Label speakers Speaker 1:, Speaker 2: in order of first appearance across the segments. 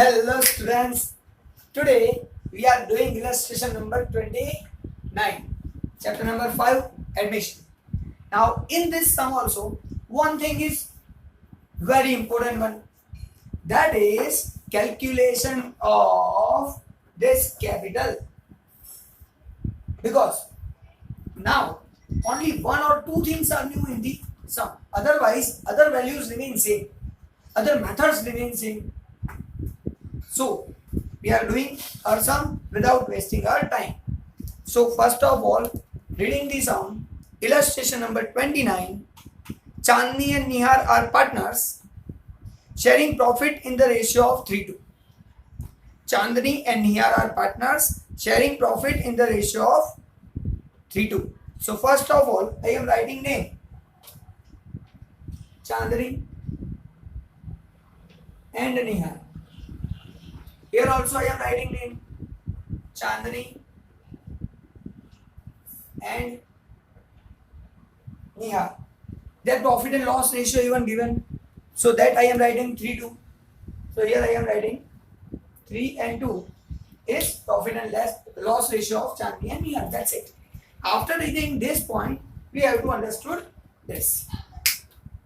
Speaker 1: Hello students, today we are doing illustration number 29, chapter number 5, admission. Now in this sum also, one thing is very important one, that is calculation of this capital, because now only one or two things are new in the sum, otherwise other values remain same, other methods remain same. So we are doing our sum without wasting our time. So first of all, reading the sum, illustration number 29, Chandni and Nihar are partners sharing profit in the ratio of 3:2. Chandni and Nihar are partners sharing profit in the ratio of 3:2. So first of all, I am writing name, Chandni and Nihar. Here also I am writing name, Chandni and Nihar. Their profit and loss ratio even given. So that I am writing 3:2. So here I am writing 3 and 2 is profit and loss ratio of Chandni and Nihar. That's it. After reading this point, we have to understood this.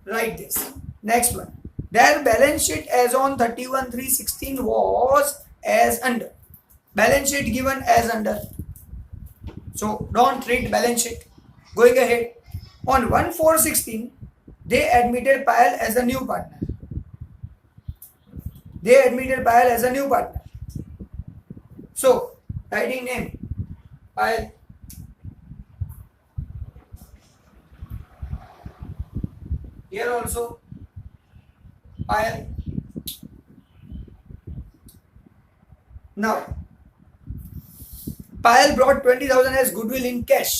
Speaker 1: Write this. Next one. Their balance sheet as on 31/3/16 was as under. Balance sheet given as under. So don't read balance sheet. Going ahead. On 1/4/16, they admitted Payal as a new partner. They admitted Payal as a new partner. So writing name, Payal. Here also Payal. Now, Payal brought 20,000 as goodwill in cash.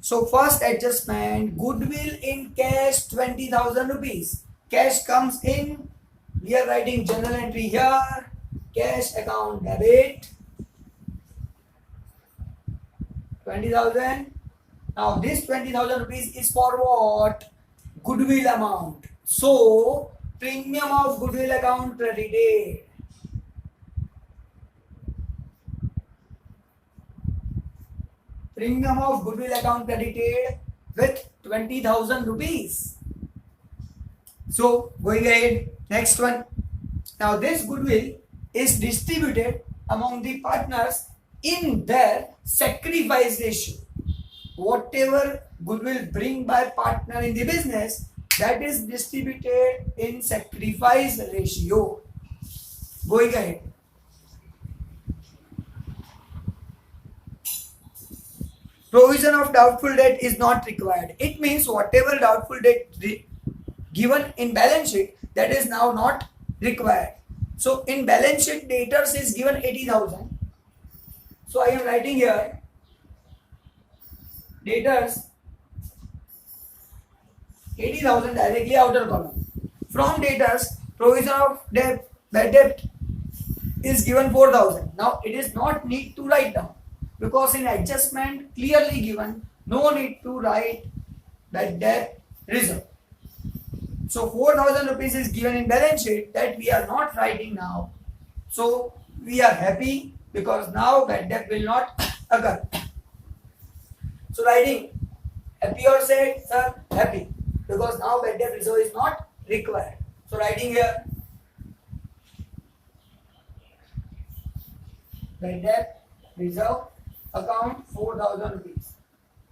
Speaker 1: So first adjustment, goodwill in cash 20,000 rupees. Cash comes in. We are writing journal entry here. Cash account debit 20,000. Now this 20,000 rupees is for what? Goodwill amount. So premium of goodwill account credited. Premium of goodwill account credited with 20,000 rupees. So going ahead, next one. Now this goodwill is distributed among the partners in their sacrifice ratio. Whatever goodwill bring by partner in the business, that is distributed in sacrifice ratio. Going ahead. Provision of doubtful debt is not required. It means whatever doubtful debt given in balance sheet, that is now not required. So in balance sheet, debtors is given 80,000. So I am writing here debtors 80,000 directly outer column. From debtors, provision of debt, bad debt is given 4,000. Now it is not need to write down, because in adjustment clearly given, no need to write bad debt reserve. So 4,000 rupees is given in balance sheet, that we are not writing now. So we are happy because now bad debt will not occur. So writing happy or sad, sir? Happy, because now bad debt reserve is not required. So writing here bad debt reserve account 4,000 rupees.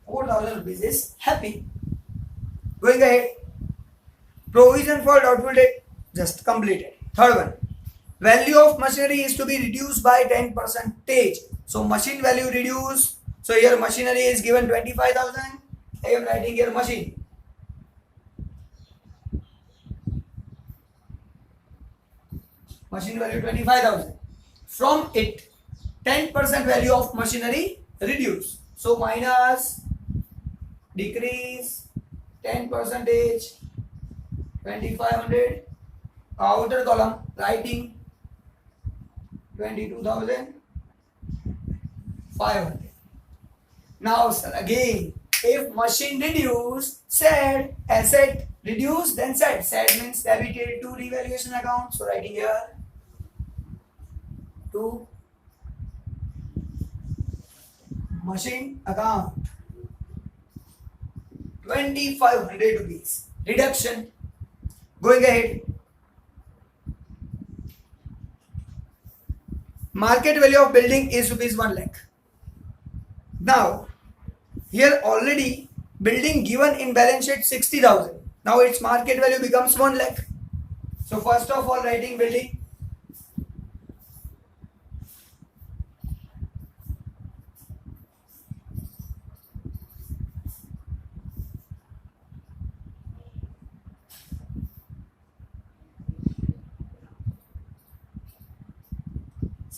Speaker 1: 4,000 rupees is happy. Going ahead. Provision for doubtful debt just completed. Third one. Value of machinery is to be reduced by 10%. So machine value reduced. So here machinery is given 25,000. I am writing here machine. Machine value 25,000. From it, 10% value of machinery reduced. So minus, decrease, 10%, 2,500. Outer column, writing 22,500. Now sir, again, if machine reduced, said asset reduced, then said means debited to revaluation account. So writing here to machine account 2500 rupees. Reduction. Going ahead. Market value of building is rupees 1 lakh. Now, here already building given in balance sheet 60,000. Now its market value becomes 1 lakh. So first of all, writing building.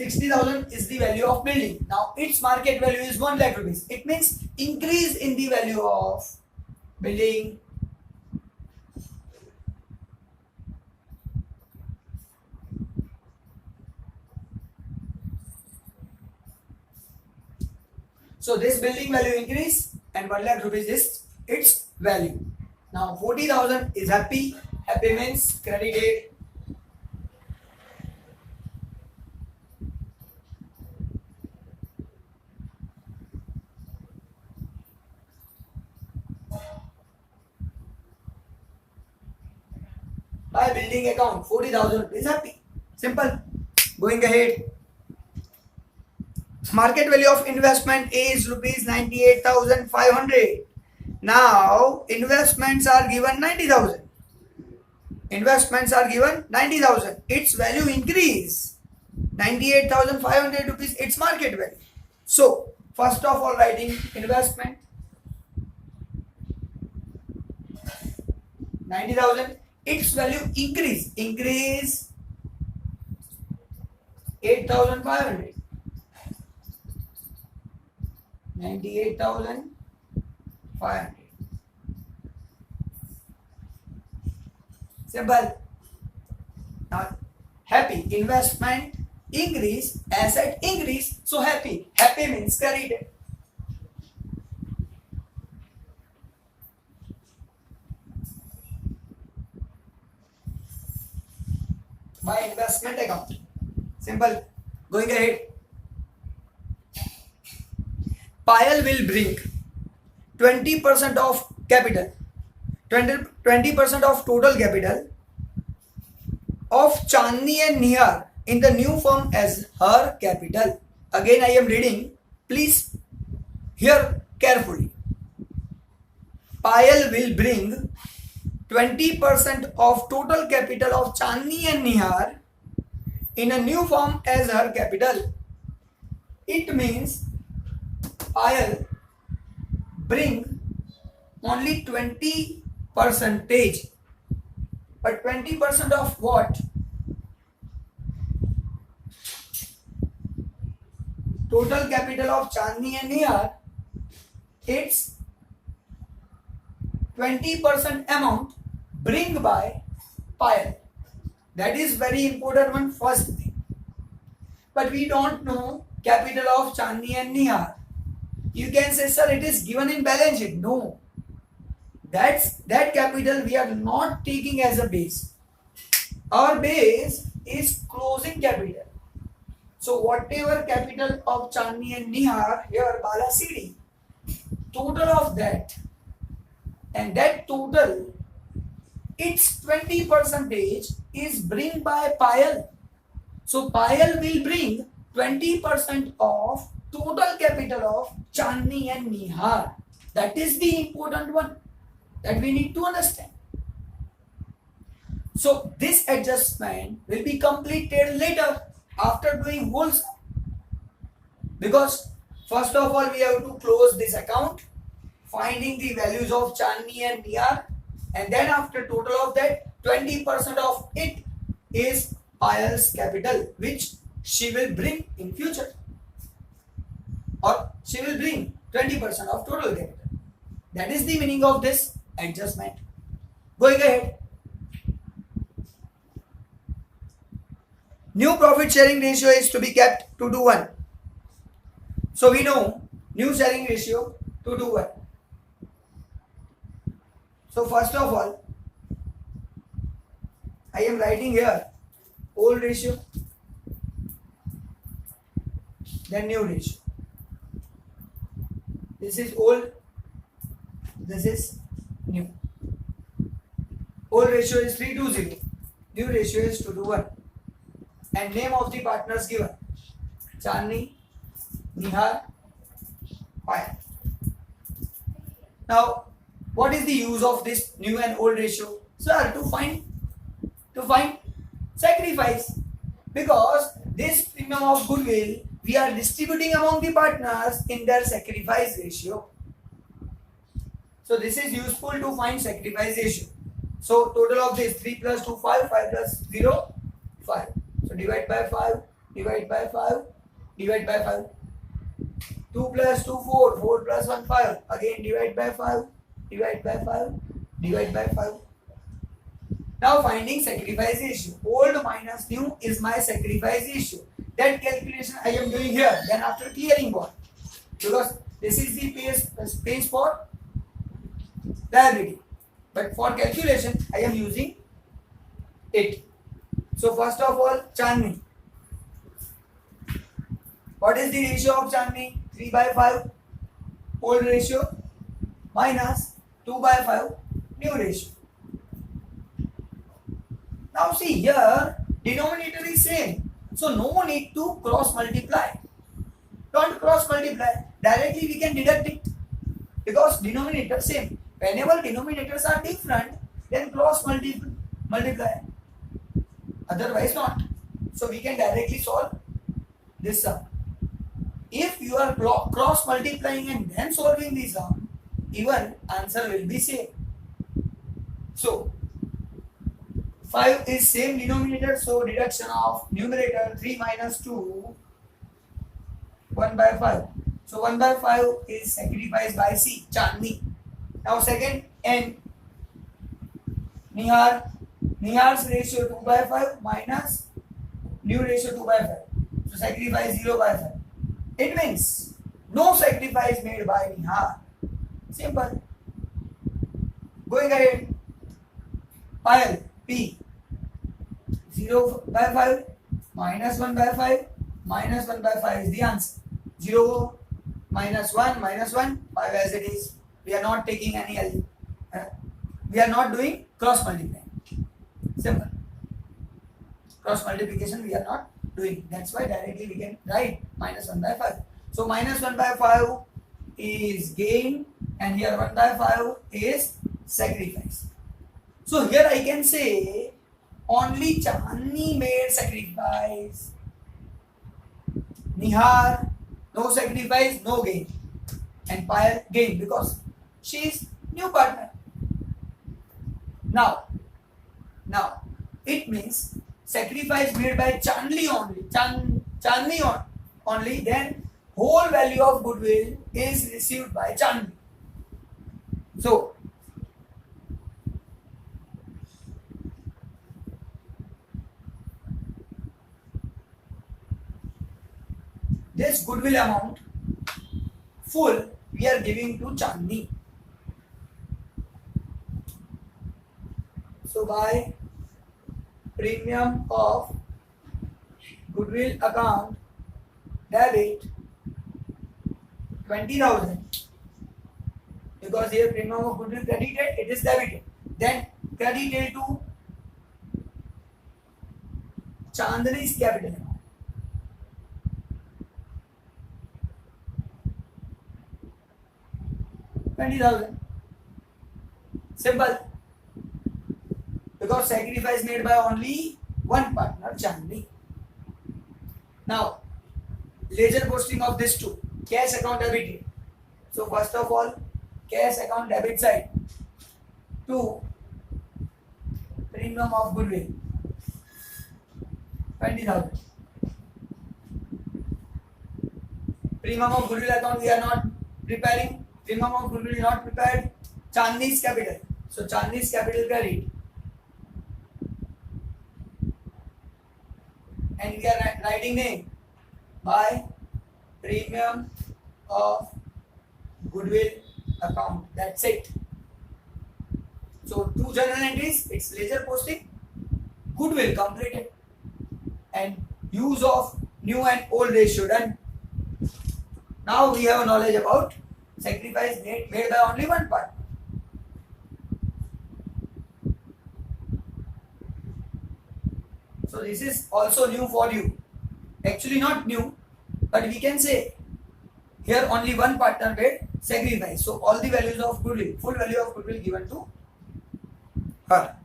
Speaker 1: $60,000 is the value of building. Now its market value is 1 lakh rupees. It means increase in the value of building. So this building value increase and 1 lakh rupees is its value. Now 40,000 is happy. Happy means credited. By building account 40,000 is happy. Simple. Going ahead. Market value of investment is rupees 98,500. Now investments are given 90,000. Investments are given 90,000. Its value increase 98,500 rupees. Its market value. So first of all, writing investment 90,000. Its value increase 8,500. 98,500. Simple. Now happy, investment increase, asset increase, so happy. Happy means credited. By investment account. Simple. Going ahead. Payal will bring 20% of capital, 20% of total capital of Chandni and Nihar in the new firm as her capital. Again I am reading. Please hear carefully. Payal will bring 20% of total capital of Chandni and Nihar in a new firm as her capital. It means Payal bring only 20%, but 20% of what? Total capital of Chandni and Nihar. It's 20% amount bring by Payal. That is very important one, first thing. But we don't know capital of Chandni and Nihar. You can say, sir, it is given in balance sheet. No. That capital we are not taking as a base. Our base is closing capital. So whatever capital of Chandni and Nihar, here Bala CD, total of that, and that total, its 20% is bring by Payal. So Payal will bring 20% of total capital of Chandni and Nihar. That is the important one that we need to understand. So this adjustment will be completed later after doing whole sum. Because first of all we have to close this account, finding the values of Chandni and Nihar, and then after total of that 20% of it is Payal's capital, which she will bring in future, or she will bring 20% of total capital. That is the meaning of this adjustment. Going ahead. New profit sharing ratio is to be kept 2:1. So we know new sharing ratio 2:1. So first of all, I am writing here old ratio then new ratio. This is old, this is new. Old ratio is 3 to 0, new ratio is 2 to 1. And name of the partners given: Chandni, Nihar, Payal. Now, what is the use of this new and old ratio? Sir, to find sacrifice, because this premium of goodwill we are distributing among the partners in their sacrifice ratio. So this is useful to find sacrifice ratio. So total of this 3 plus 2 5, 5 plus 0 5. So divide by 5, divide by 5, divide by 5. 2 plus 2 4, 4 plus 1 5. Again divide by 5, divide by 5, divide by 5. Now finding sacrifice ratio. Old minus new is my sacrifice ratio. That calculation I am doing here. Then after clearing what? Because this is the page for liability. But for calculation I am using it. So first of all, Chandni. What is the ratio of Chandni? 3 by 5 old ratio minus 2 by 5 new ratio. Now see here, denominator is same. So no need to cross multiply. Don't cross multiply. Directly we can deduct it. Because denominator same. Whenever denominators are different, then cross multiply. Otherwise not. So we can directly solve this sum. If you are cross multiplying and then solving this sum, even answer will be same. So 5 is same denominator, so deduction of numerator 3 minus 2, 1 by 5. So 1 by 5 is sacrificed by C, Chandni. Now second, N, Nihar's ratio 2 by 5 minus new ratio 2 by 5. So sacrifice 0 by 5. It means no sacrifice made by Nihar. Simple. Going ahead, Payal, P, 0 by 5 minus 1 by 5 minus 1 by 5 is the answer. 0 minus 1 minus 1, 5 as it is. We are not taking any we are not doing cross multiplying. Simple. Cross multiplication we are not doing. That's why directly we can write minus 1 by 5. So minus 1 by 5 is gain and here 1 by 5 is sacrifice. So here I can say only Chandni made sacrifice. Nihar, no sacrifice, no gain. And Payal gain because she is new partner. Now it means sacrifice made by Chandni only, then whole value of goodwill is received by Chandni. So this goodwill amount full we are giving to Chandni. So by premium of goodwill account debit 20,000, because here premium of goodwill credited, it is debited. Then credited to Chandni's capital amount. 20,000. Simple. Because sacrifice made by only one partner, Chandni. Now, ledger posting of this two. Cash account debited. So first of all, cash account debit side to premium of goodwill 20,000. Premium of goodwill account we are not preparing. Premium of goodwill is not prepared. Chandni's capital. So Chandni's capital credit. And we are writing name by premium of goodwill account. That's it. So two journal entries, it's ledger posting, goodwill completed, and use of new and old ratio done. Now we have knowledge about sacrifice made by only one partner. So this is also new for you. Actually not new, but we can say here only one partner made sacrifice. So all the values of goodwill, full value of goodwill given to her.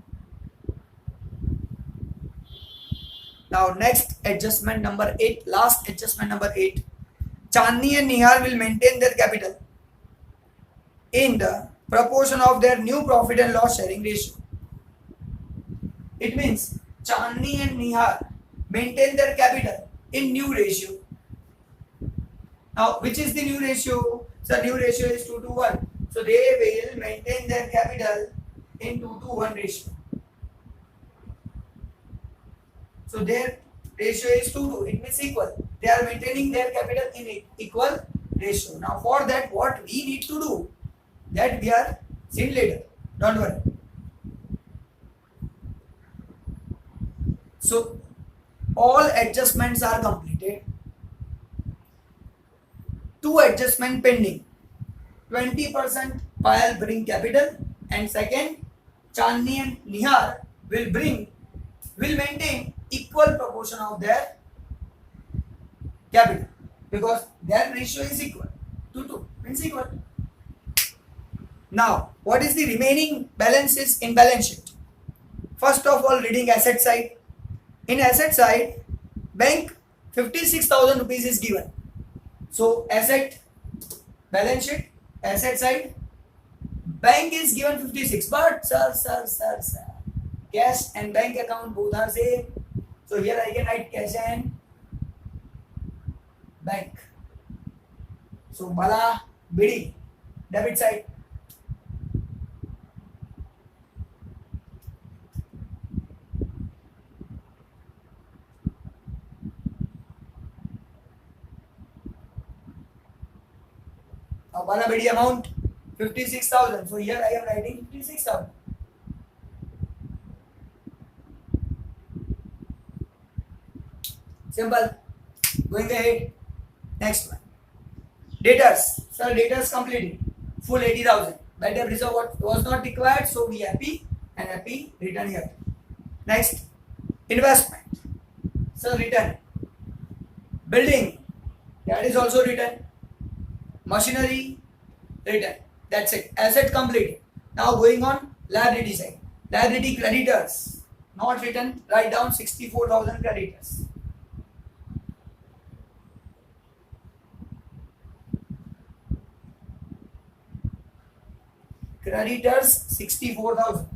Speaker 1: Now next adjustment number 8, last adjustment number 8. Chandni and Nihar will maintain their capital in the proportion of their new profit and loss sharing ratio. It means Chandni and Nihar maintain their capital in new ratio. Now which is the new ratio? So new ratio is 2 to 1. So they will maintain their capital in 2 to 1 ratio. So their ratio is 2 to 2. It means equal. They are maintaining their capital in equal ratio. Now for that what we need to do, that we are seeing later. Don't worry. So all adjustments are completed. 2 adjustment pending. 20% Payal bring capital, and second Chandni and Nihar will maintain equal proportion of their capital because their ratio is equal. 2 to 2 means equal. Now what is the remaining balances in balance sheet? First of all, reading asset side. In asset side, bank 56,000 rupees is given. So asset, balance sheet, asset side, bank is given 56. But sir, cash and bank account both are same. So here I can write cash and bank. So Bala, Bidi, debit side. Now Bala Bidi amount 56,000. So here I am writing 56,000. Simple. Going ahead. Next one. Debtors. Sir, debtors completed. Full 80,000. Bad debt reserve was not required. So we happy and happy return here. Next. Investment. Sir, return. Building. That is also written. Machinery. Return. That's it. Asset completed. Now going on liability side. Liability creditors. Not written. Write down 64,000 creditors. Creditors 64,000.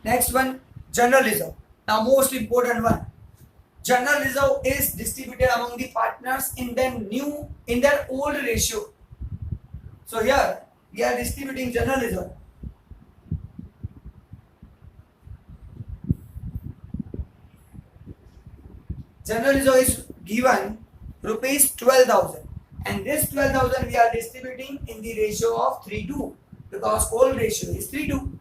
Speaker 1: Next one, general reserve. Now most important one. General reserve is distributed among the partners in their old ratio. So here we are distributing general reserve. General reserve is given rupees 12,000. And this 12,000 we are distributing in the ratio of 3:2 because old ratio is 3:2.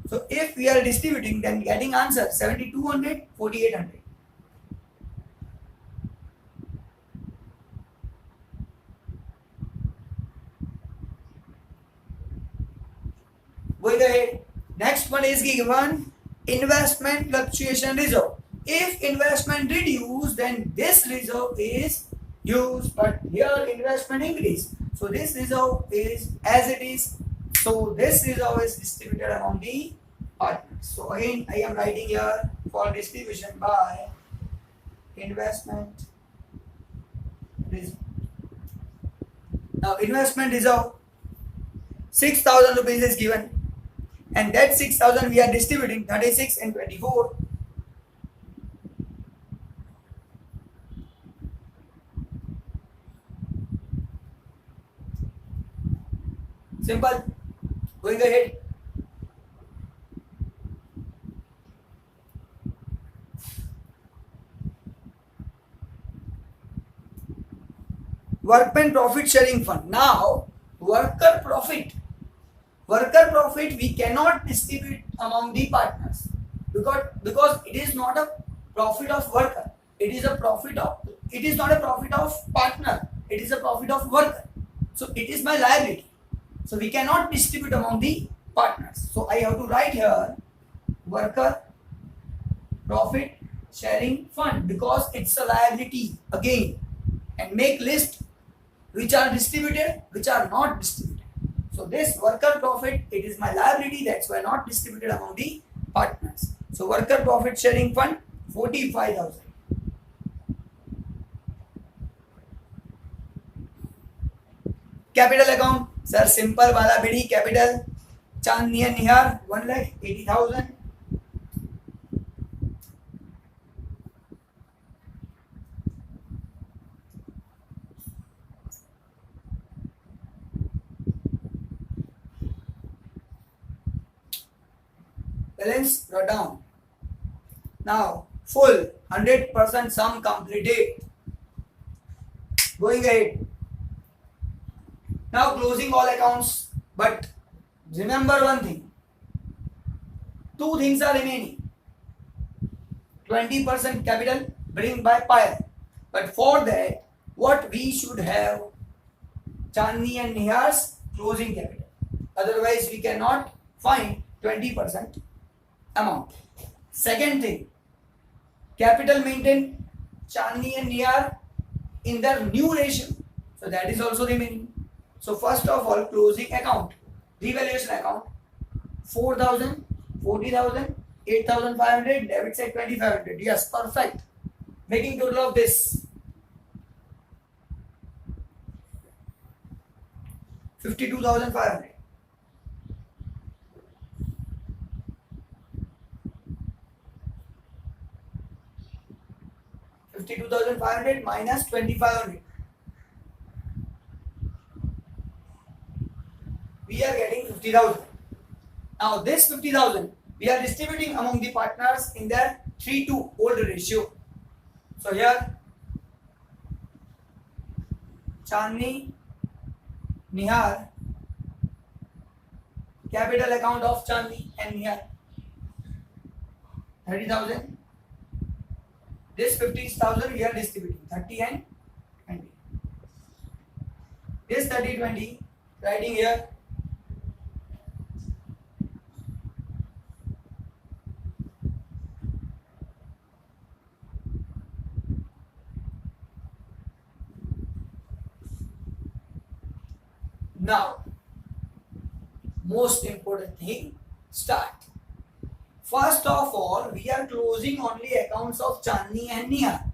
Speaker 1: So if we are distributing, then getting answer 7,200, 4,800. Going ahead, next one is given investment fluctuation reserve. If investment reduce, then this reserve is used, but here investment increase. So this reserve is as it is. So this reserve is distributed among the partners. So again, I am writing here for distribution by investment reserve. Now investment reserve 6,000 rupees is given, and that 6,000 we are distributing 36 and 24. Simple. Going ahead. Workman profit sharing fund. Now, worker profit we cannot distribute among the partners because it is not a profit of worker. it is a profit of, it is not a profit of partner, it is a profit of worker. So it is my liability. So we cannot distribute among the partners. So I have to write here worker profit sharing fund because it's a liability again, and make list which are distributed, which are not distributed. So this worker profit, it is my liability, that's why not distributed among the partners. So worker profit sharing fund 45,000. Capital account, sir, simple wala bidi capital. Chandni and Nihar 1,80,000. Balance wrote down. Now full 100% sum completed. Going ahead. Now closing all accounts, but remember one thing. Two things are remaining. 20% capital bring by Payal. But for that, what we should have Chandni and Nihar's closing capital. Otherwise, we cannot find 20% amount. Second thing, capital maintain Chandni and Nihar in their new ratio. So that is also remaining. So first of all, closing account, revaluation account, 4,000, 40,000, 8,500, debit side 2,500. Yes, perfect. Making total of this 52,500. $52,500 minus 2,500. We are getting 50,000. Now this 50,000 we are distributing among the partners in their 3:1 old ratio. So here Chandni, Nihar, capital account of Chandni and Nihar 30,000. This 50,000 we are distributing 30 and 20. This 30, 20 writing here. Now, most important thing, start. First of all, we are closing only accounts of Chandni and Nihar.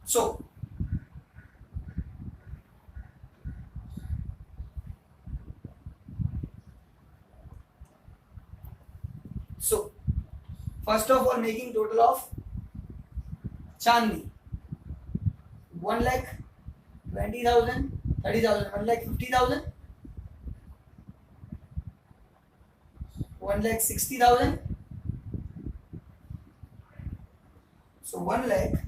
Speaker 1: So, first of all, making total of Chandni 1,20,000, 30,000, 1,50,000, 1,60,000. So 1 lakh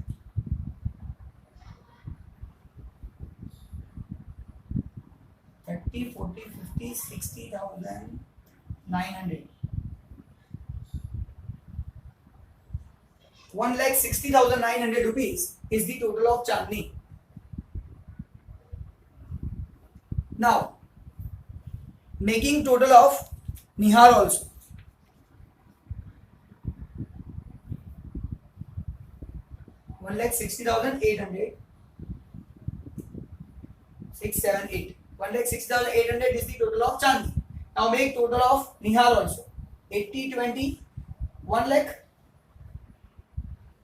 Speaker 1: 30, 40, 50, 60,900. 1,60,900 rupees is the total of Chandni. Now, making total of Nihar also. One lakh 60,800. 678. 1,60,800 is the total of Chandni. Now make total of Nihar also. 80, 20. 1 lakh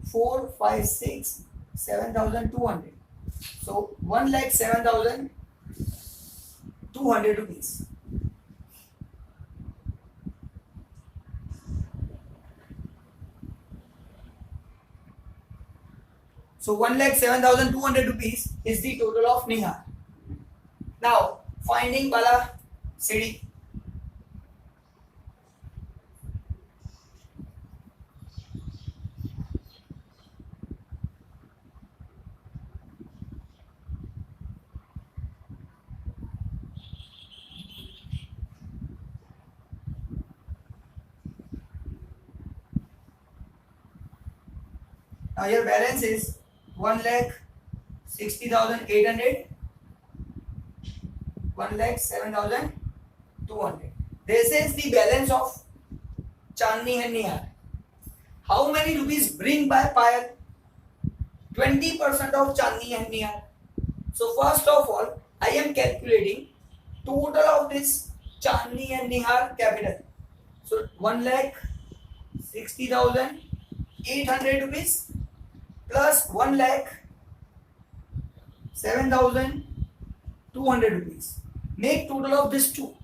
Speaker 1: 4, 5, 6, 7,200. So 1 lakh 7,200 rupees. So 1 lakh 7,200 rupees is the total of Nihar. Now finding Bala City. Now Now your balance is 1,60,800, 1,07,200. This is the balance of Chandni and Nihar. How many rupees bring by Payal? 20% of Chandni and Nihar. So first of all, I am calculating total of this Chandni and Nihar capital. So 1,60,800 rupees plus 1,07,200 rupees. Make total of this two,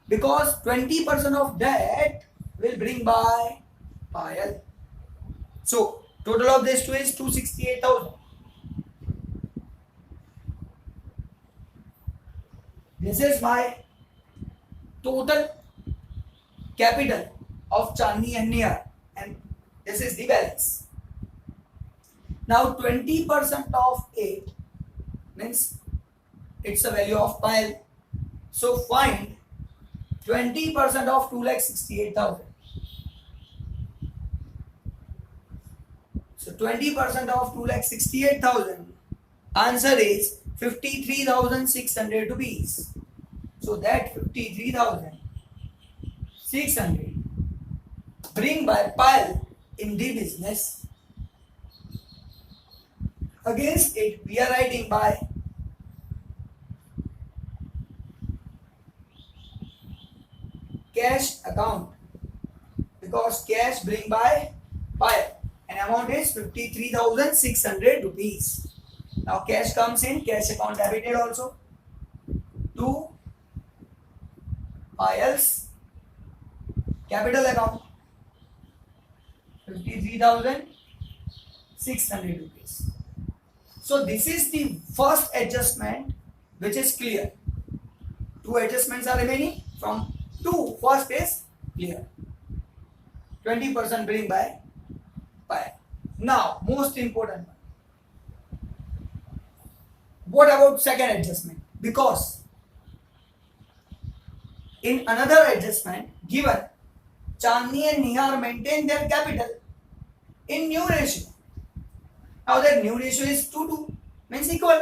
Speaker 1: because 20% of that will bring by Payal. So total of this two is 268,000. This is my total capital of Chandni and Nihar, and this is the balance. Now 20% of it means it's a value of Payal. So find 20% of 2,68,000. So 20% of 2,68,000, answer is 53,600 rupees. So that 53,600 bring by Payal in the business. Against it, we are writing by cash account, because cash bring by Payal, and amount is 53,600 rupees. Now cash comes in, cash account debited also to Payal's capital account, 53,600 rupees. So this is the first adjustment which is clear. Two adjustments are remaining. From two, first is clear. 20% bring by Payal. Now most important one. What about second adjustment? Because in another adjustment given, Chandni and Nihar maintain their capital in new ratio. Now that new ratio is 2:2, means equal.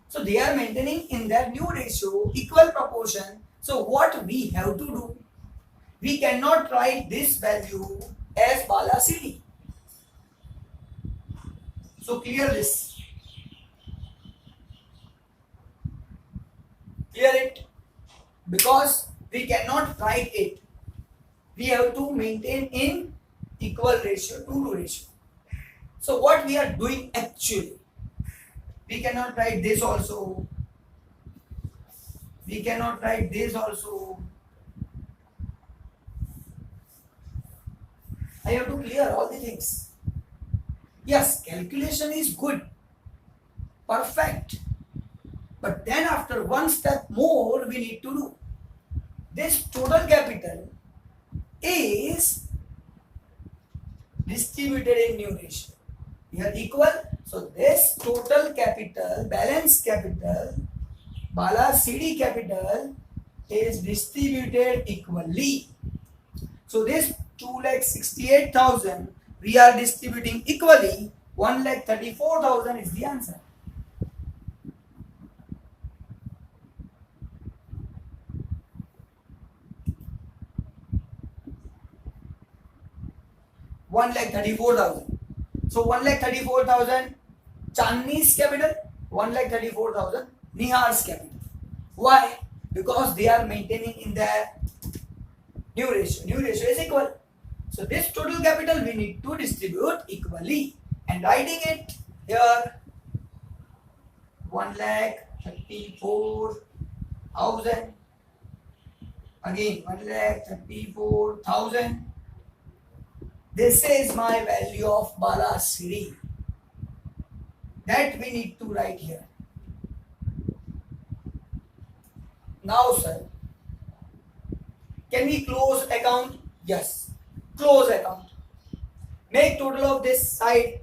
Speaker 1: So they are maintaining in their new ratio equal proportion. So what we have to do? We cannot write this value as Bala CD. So clear this. Clear it, because we cannot write it. We have to maintain in equal ratio, 2:2 ratio. So what we are doing actually, we cannot write this also. We cannot write this also. I have to clear all the things. Yes, calculation is good, perfect. But then after one step more we need to do. This total capital is distributed in new ratio. Here equal. So this total capital, balance capital, Bala CD capital is distributed equally. So this 2,68,000 we are distributing equally. 1,34,000 is the answer. One lakh 34,000. So 1,34,000 Chandni's capital, 1,34,000 Nihar's capital. Why? Because they are maintaining in their new ratio. New ratio is equal. So this total capital we need to distribute equally, and writing it here 1,34,000. Again 1,34,000. This is my value of Bala CD. That we need to write here. Now sir, can we close account? Yes. Close account. Make total of this side.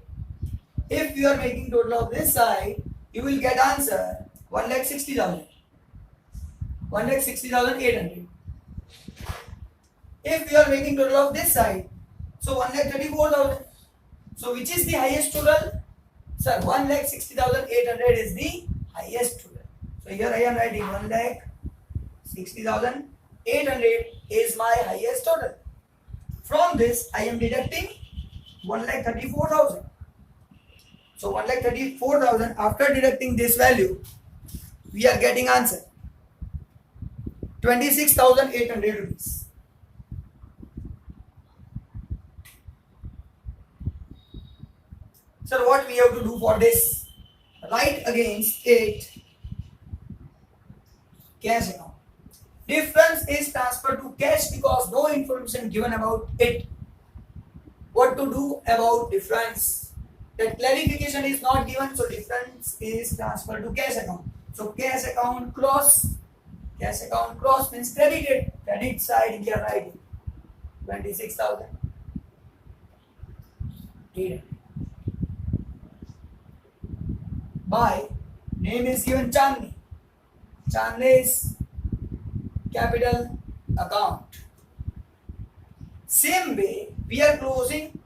Speaker 1: If you are making total of this side, you will get answer 1,60,000. 1,60,800. If you are making total of this side, so 1,34,000. So which is the highest total? Sir, 1,60,800 is the highest total. So here I am writing 1,60,800 is my highest total. From this I am deducting 1,34,000. So 1,34,000, after deducting this value, we are getting answer 26,800 rupees. So what we have to do for this? Write against it cash account. Difference is transferred to cash because no information given about it. What to do about difference? That clarification is not given, so difference is transferred to cash account. So cash account cross means credited. Credit side we are writing 26,000. By name is given Chandni. Chandni's capital account. Same way we are closing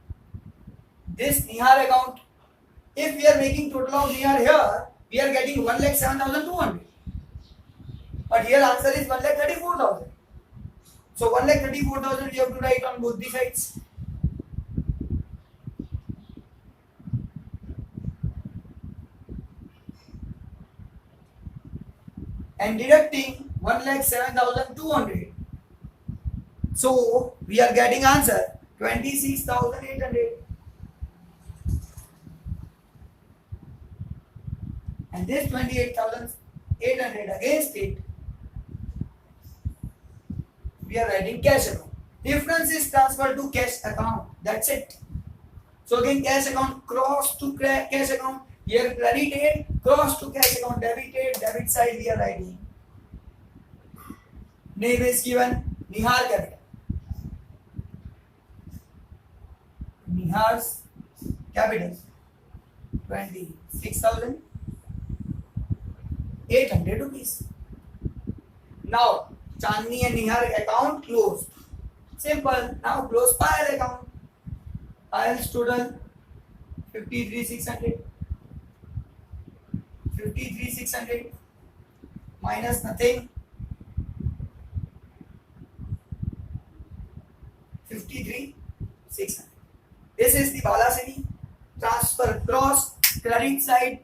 Speaker 1: this Nihar account. If we are making total of Nihar here, we are getting 1,07,200. But here answer is 1,34,000. So 1,34,000 we have to write on both the sides. And deducting 1,07,200. So we are getting answer 26,800. And this 28,800 against it, we are writing cash account. Difference is transferred to cash account. That's it. So again cash account cross to cash account. Here credited cross to cash account debited. Debit side we are writing. Name is given Nihar capital. Nihar's capital 26,800 rupees. Now Chandni and Nihar account closed. Simple. Now close Payal account. Payal's total 53,600. 53,600 minus nothing. 53,600. This is the Balasini transfer cross credit side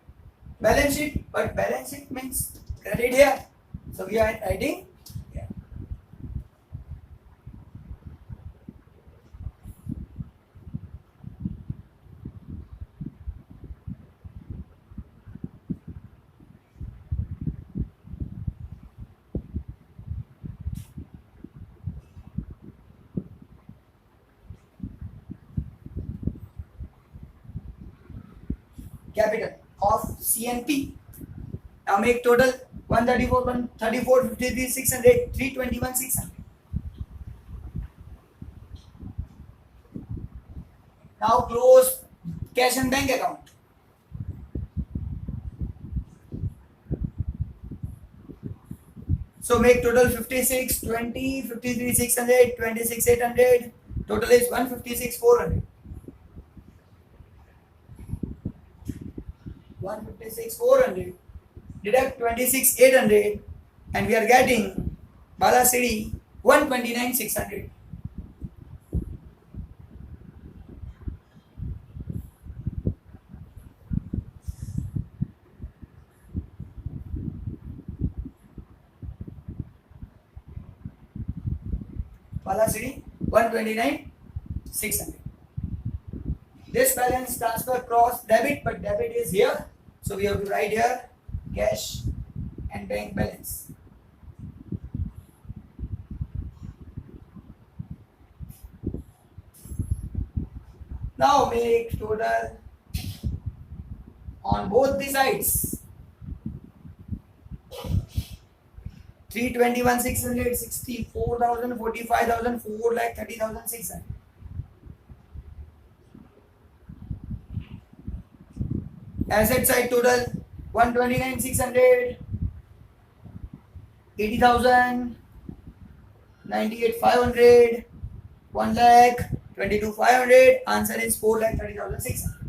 Speaker 1: balance sheet, but balance sheet means credit here. So we are writing here. Capital of CNP. Now make total 134, 134, 53, 600, 321, 600. Now close cash and bank account. So make total 56, 20, 53, 600, 26, 800. Total is 156, 400. 156, 400. Deduct 26, 800. And we are getting Balasiri 129, 600. Balasiri 129, 600. This balance transfer cross debit, but debit is here. So we have to write here cash and bank balance. Now make total on both the sides. 321, 600, 64,000, 45,000, 4,30,600. Asset side total 129, 600, 80,000, 98, 500, 1 lakh, 22,500. Answer is 4,30,600.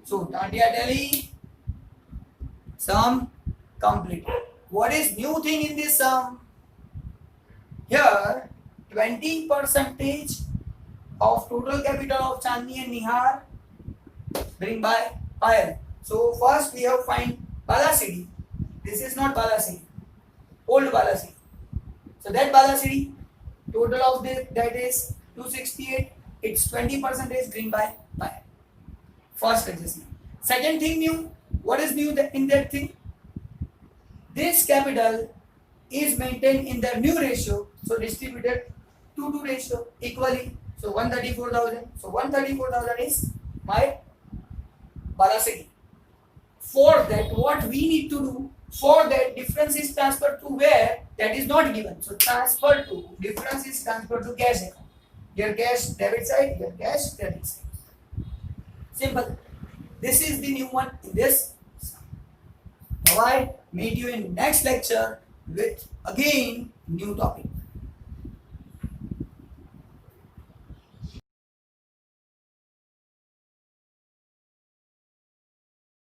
Speaker 1: So Tantia Delhi sum complete. What is new thing in this sum? Here 20% of total capital of Chandni and Nihar bring by Payal. So first we have find Bala City. This is not Bala City, old Bala City. So that Bala City total of this that is 268. It's 20% bring by Payal. First adjustment. Second thing new. What is new in that thing? This capital is maintained in the new ratio, so distributed 2 ratio equally. So 134,000. So 134,000 is my Bala City. For that, what we need to do? For that, difference is transferred to where? That is not given. So transfer to difference is transferred to cash account. Your cash debit side, your cash credit side. Simple. This is the new one in this. Bye. Meet you in next lecture with again new topic.